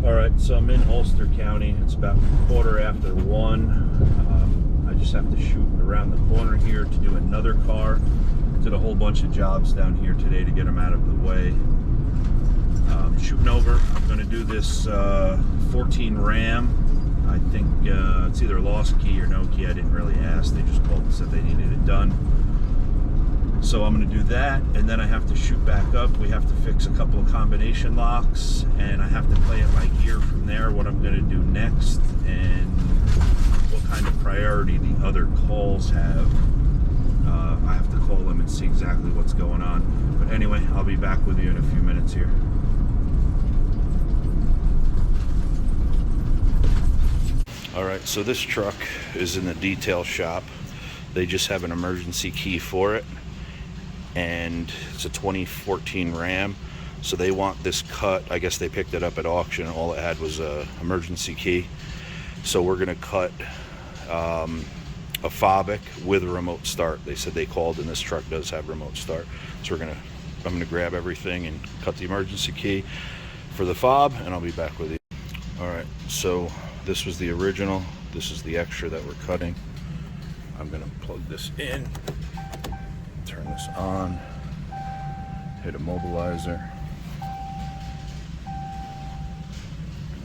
Alright, so I'm in Ulster County. It's about 1:15. I just have to shoot around the corner here to do another car. Did a whole bunch of jobs down here today to get them out of the way. Shooting over. I'm going to do this 14 Ram. I think it's either lost key or no key. I didn't really ask. They just called and said they needed it done. So I'm going to do that, and then I have to shoot back up. We have to fix a couple of combination locks, and I have to play it by ear from there, what I'm going to do next, and what kind of priority the other calls have. I have to call them and see exactly what's going on. But anyway, I'll be back with you in a few minutes here. Alright, so this truck is in the detail shop. They just have an emergency key for it, and it's a 2014 Ram, so they want this cut. I guess they picked it up at auction. All it had was a emergency key, so we're gonna cut a fobic with a remote start. They said they called, and this truck does have remote start, so I'm gonna grab everything and cut the emergency key for the fob, and I'll be back with you. All right, so this was the original, this is the extra that we're cutting. I'm gonna plug this in, turn this on, hit immobilizer,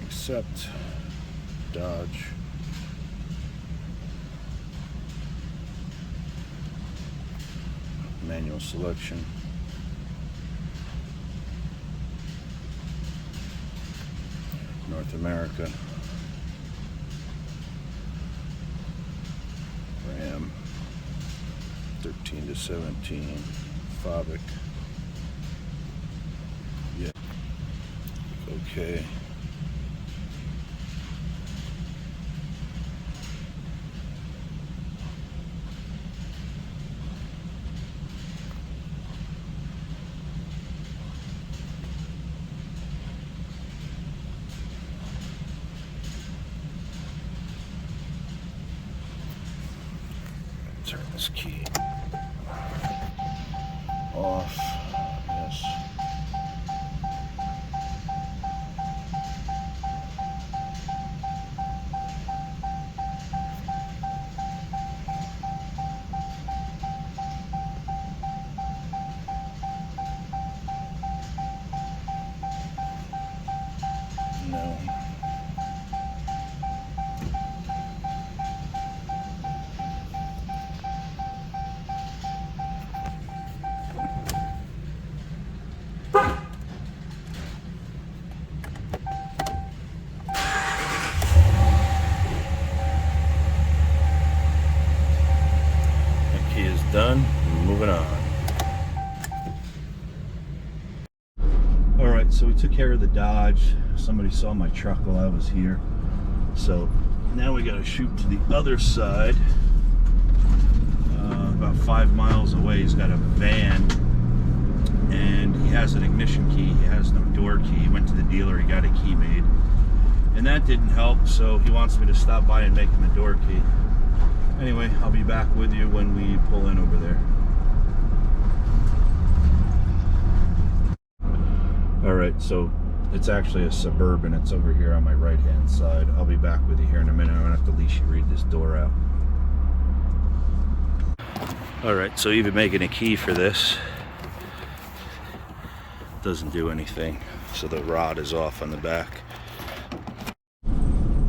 accept, dodge, manual selection, North America, Ram 13 to 17, fobic, yeah, okay. Turn this key off. Yes. No. Done. Moving on. Alright, so we took care of the Dodge. Somebody saw my truck while I was here. So now we got to shoot to the other side. About 5 miles away, he's got a van, and he has an ignition key. He has no door key. He went to the dealer, he got a key made, and that didn't help, so he wants me to stop by and make him a door key. Anyway, I'll be back with you when we pull in over there. Alright, so it's actually a Suburban. It's over here on my right hand side. I'll be back with you here in a minute. I'm going to have to leash you read this door out. Alright, so even making a key for this doesn't do anything. So the rod is off on the back.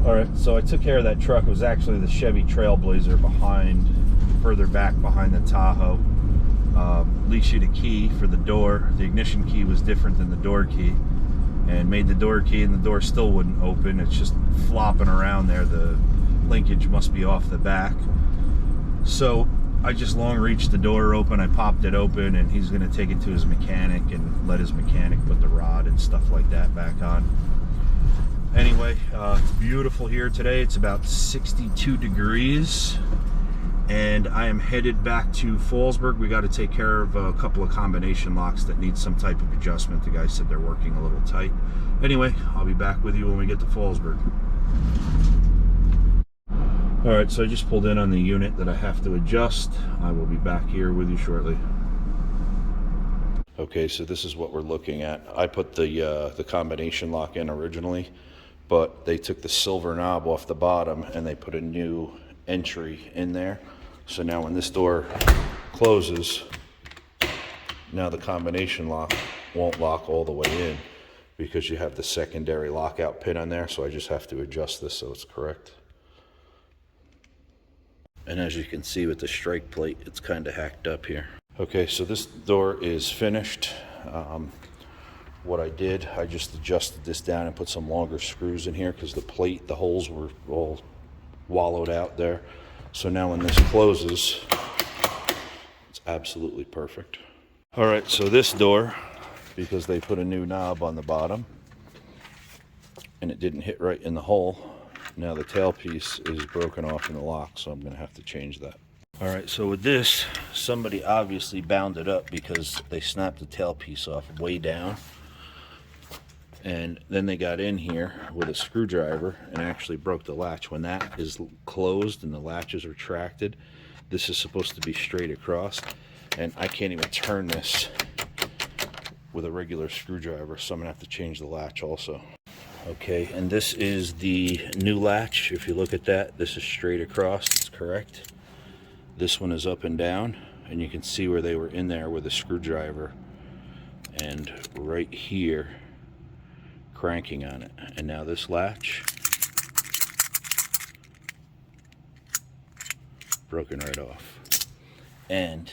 Alright, so I took care of that truck. It was actually the Chevy Trailblazer further back behind the Tahoe. Leashed a key for the door. The ignition key was different than the door key, and made the door key, and the door still wouldn't open. It's just flopping around there. The linkage must be off the back. So I just long reached the door open. I popped it open, and he's going to take it to his mechanic and let his mechanic put the rod and stuff like that back on. Anyway, it's beautiful here today. It's about 62 degrees, and I am headed back to Fallsburg. We got to take care of a couple of combination locks that need some type of adjustment. The guy said they're working a little tight. Anyway, I'll be back with you when we get to Fallsburg. Alright, so I just pulled in on the unit that I have to adjust. I will be back here with you shortly. Okay, so this is what we're looking at. I put the combination lock in originally but they took the silver knob off the bottom and they put a new entry in there. So now when this door closes, now the combination lock won't lock all the way in because you have the secondary lockout pin on there. So I just have to adjust this so it's correct. And as you can see with the strike plate, it's kind of hacked up here. Okay, so this door is finished. What I did, I just adjusted this down and put some longer screws in here because the holes were all wallowed out there. So now when this closes, it's absolutely perfect. All right, so this door, because they put a new knob on the bottom and it didn't hit right in the hole, now the tailpiece is broken off in the lock, so I'm gonna have to change that. All right, so with this, somebody obviously bound it up because they snapped the tailpiece off way down. And then they got in here with a screwdriver and actually broke the latch. When that is closed and the latches are retracted, this is supposed to be straight across. And I can't even turn this with a regular screwdriver, so I'm gonna have to change the latch also. Okay, and this is the new latch. If you look at that, this is straight across, it's correct. This one is up and down, and you can see where they were in there with a screwdriver. And right here, cranking on it. And now this latch broken right off, and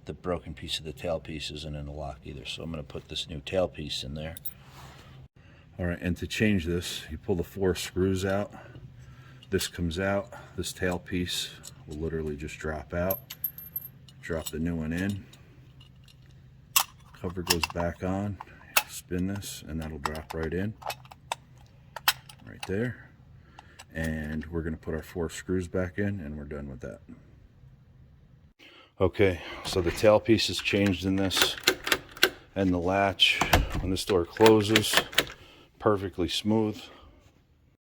the broken piece of the tailpiece isn't in the lock either, so I'm going to put this new tailpiece in there. All right, and to change this, you pull the 4 screws out, this comes out, this tailpiece will literally just drop out, drop the new one in, cover goes back on, spin this, and that'll drop right in, right there. And we're going to put our 4 screws back in, and we're done with that. Okay, so the tailpiece is changed in this, and the latch, when this door closes, perfectly smooth.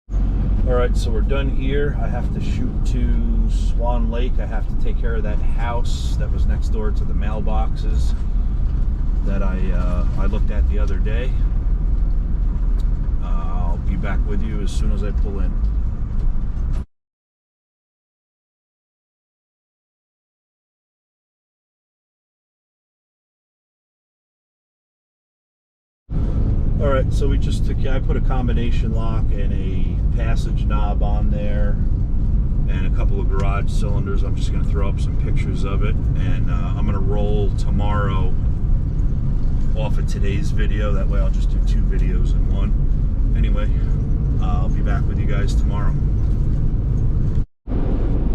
All right, so we're done here. I have to shoot to Swan Lake. I have to take care of that house that was next door to the mailboxes that I looked at the other day. I'll be back with you as soon as I pull in. All right, so we just I put a combination lock and a passage knob on there and a couple of garage cylinders. I'm just going to throw up some pictures of it, and I'm going to roll tomorrow off of today's video. That way I'll just do 2 videos in one. Anyway, I'll be back with you guys tomorrow.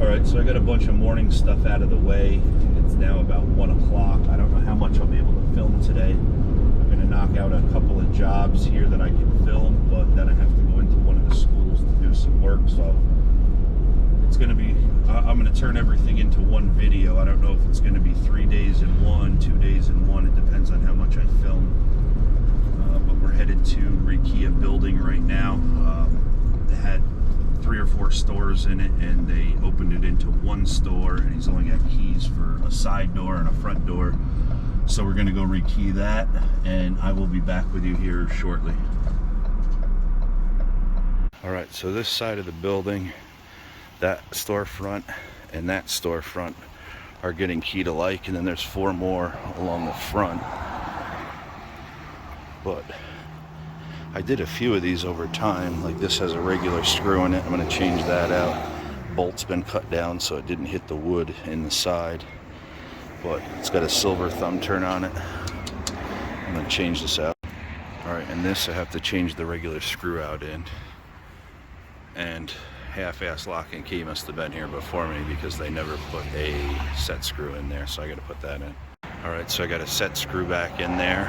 Alright, so I got a bunch of morning stuff out of the way. It's now about 1 o'clock. I don't know how much I'll be able to film today. I'm going to knock out a couple of jobs here that I can film, but then I have to go into one of the schools to do some work, so it's going to be, I'm going to turn everything into one video. I don't know if it's going to be 3 days in one, 2 days in one. It depends on how much I film. But we're headed to rekey a building right now. They had 3 or 4 stores in it, and they opened it into one store, and he's only got keys for a side door and a front door. So we're going to go rekey that, and I will be back with you here shortly. All right, so this side of the building, that storefront and that storefront are getting keyed alike, and then there's 4 more along the front. But I did a few of these over time. Like this has a regular screw in it. I'm going to change that out. Bolt's been cut down so it didn't hit the wood in the side, but it's got a silver thumb turn on it. I'm going to change this out. All right, and this I have to change the regular screw out in. And half-ass lock and key must have been here before me because they never put a set screw in there, so I got to put that in. All right, so I got a set screw back in there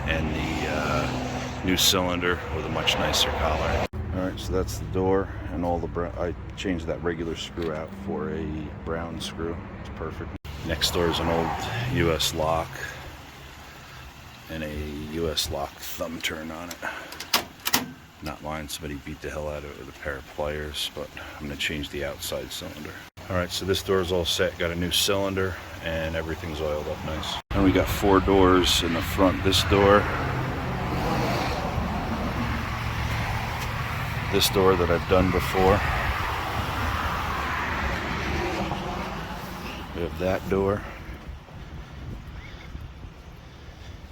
and the new cylinder with a much nicer collar. All right, so that's the door and all the brown. I changed that regular screw out for a brown screw. It's perfect. Next door is an old US lock and a US lock thumb turn on it. Not mine, somebody beat the hell out of it with a pair of pliers, but I'm gonna change the outside cylinder. All right, so this door is all set, got a new cylinder, and everything's oiled up nice. And we got 4 doors in the front. This door, this door that I've done before. We have that door.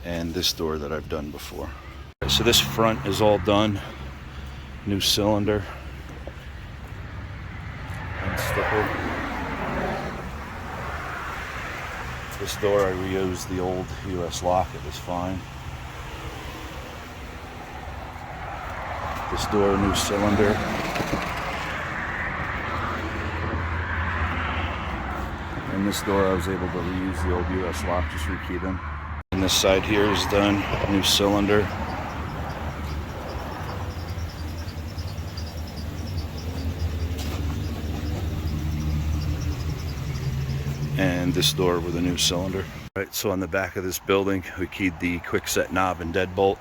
And this door that I've done before. So this front is all done. New cylinder. Unstippled. This door I reused the old US lock, it was fine. This door, new cylinder. And this door I was able to reuse the old US lock, just rekey them. And this side here is done, new cylinder. And this door with a new cylinder. Right, so on the back of this building, we keyed the quick set knob and deadbolt.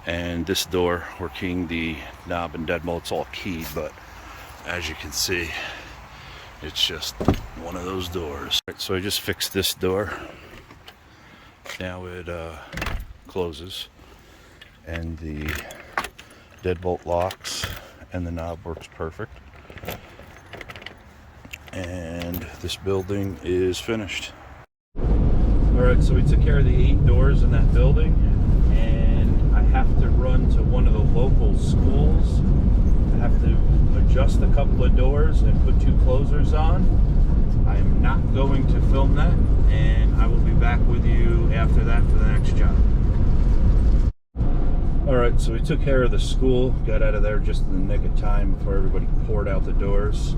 And this door, we're keying the knob and deadbolt. It's all keyed, but as you can see, it's just one of those doors. Right, so I just fixed this door. Now it closes, and the deadbolt locks, and the knob works perfect. And this building is finished. Alright, so we took care of the 8 doors in that building, and I have to run to one of the local schools. I have to adjust a couple of doors and put 2 closers on. I am not going to film that, and I will be back with you after that for the next job. Alright, so we took care of the school, got out of there just in the nick of time before everybody poured out the doors.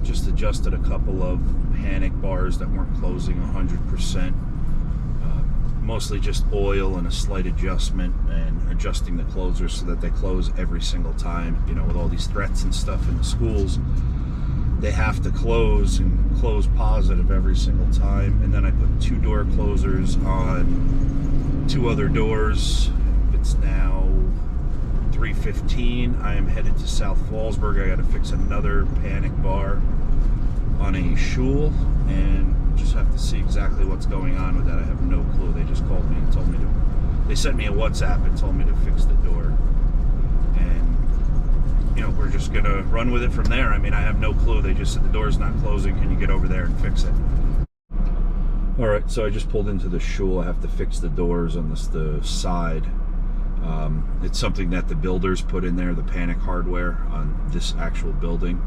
Just adjusted a couple of panic bars that weren't closing 100%. Mostly just oil and a slight adjustment, and adjusting the closers so that they close every single time. You know, with all these threats and stuff in the schools, they have to close and close positive every single time. And then I put 2 door closers on 2 other doors. It's now 3:15. I am headed to South Fallsburg. I got to fix another panic bar on a Schul, and just have to see exactly what's going on with that. I have no clue. They just called me and told me to. They sent me a WhatsApp and told me to fix the door, and you know, we're just gonna run with it from there. I mean, I have no clue. They just said the door's not closing. Can you get over there and fix it? All right, so I just pulled into the Schul. I have to fix the doors on the side. It's something that the builders put in there, the panic hardware on this actual building.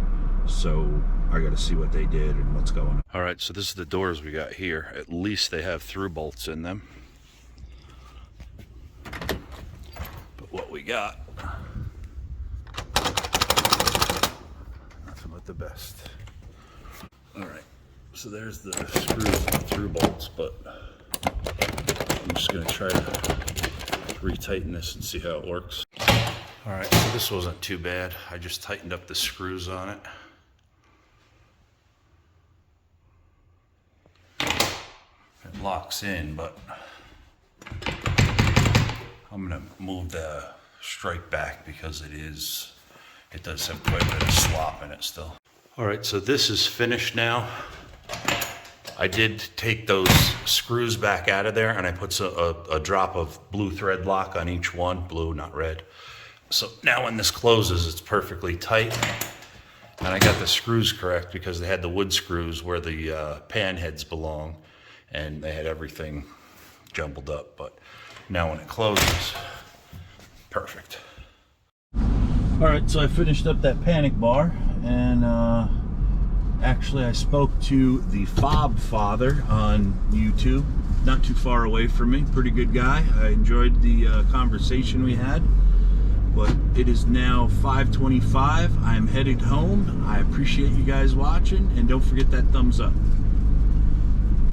So I got to see what they did and what's going on. All right, so this is the doors we got here. At least they have through bolts in them. But what we got, nothing but the best. All right, so there's the screws and the through bolts, but I'm just going to try to retighten this and see how it works. All right, so this wasn't too bad. I just tightened up the screws on it. It locks in, but I'm gonna move the strike back because it does have quite a bit of slop in it still. All right, so this is finished now. I did take those screws back out of there, and I put a drop of blue thread lock on each one, blue, not red. So now when this closes, it's perfectly tight. And I got the screws correct because they had the wood screws where the pan heads belong, and they had everything jumbled up. But now when it closes, perfect. All right, so I finished up that panic bar, and actually, I spoke to the Fob Father on YouTube, not too far away from me. Pretty good guy. I enjoyed the conversation we had. But it is now 5:25. I'm headed home. I appreciate you guys watching, and don't forget that thumbs up.